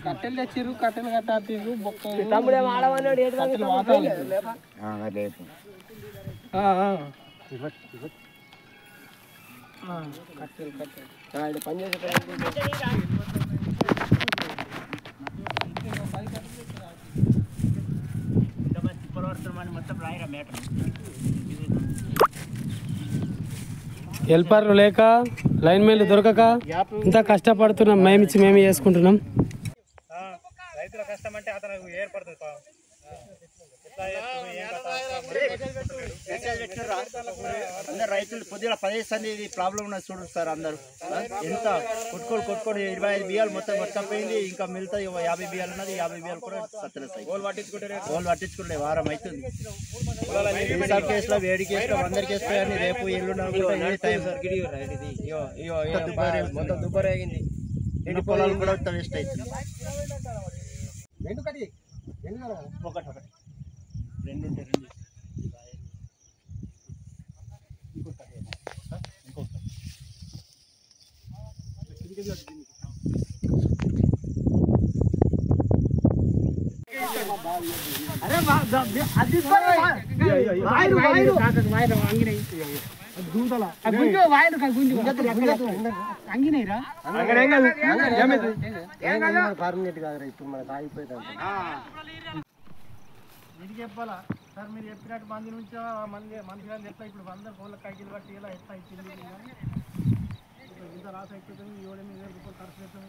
కట్టెలు తెచ్చిర్రు, కట్టెలు కట్టారు బొక్క తమ్ముడేమో ఆడమన్నాడు కట్టెలు కట్టెలు పని హెల్పర్లు లేక లైన్ మెన్లు దొరకక ఇంత కష్టపడుతున్నాం. మేమిచ్చి మేమే చేసుకుంటున్నాం. రైతుల కష్టం అంటే అతను ఏర్పడుతుంది. అందరు రైతులు కొద్దిగా 10 సంది ప్రాబ్లం ఉన్నది చూడు సార్. అందరు ఎంత కొట్టుకొని 25 బియ్యాలు మొత్తం పట్టుకపోయింది. ఇంకా మిగతా 50 బియ్యాలు ఉన్నది. 50 బియ్యాలు కూడా సత్తలేదు. పట్టించుకుంటే వారం అవుతుంది. కేసులో వేడి కేసులో అందరికి వేస్తాయని రేపు మొత్తం దుబ్బరేగింది. ఎండి పొలాలు కూడా వేస్ట్ అవుతుంది. ఒకటి రెండు పర్మనెంట్ కాదు ఇప్పుడు మనకు ఆగిపోయింది. ఇది చెప్పాలా సార్? మీరు చెప్పినట్టు మంది నుంచి మంచిగా చెప్తా. ఇప్పుడు అందరు ఫోన్లో కైకిలు బట్టి ఇలా ఎట్లా ఇచ్చింది ఇంత లాస్ అయిపోతుంది. 7-8 వేల రూపాయలు ఖర్చు పెడతాం.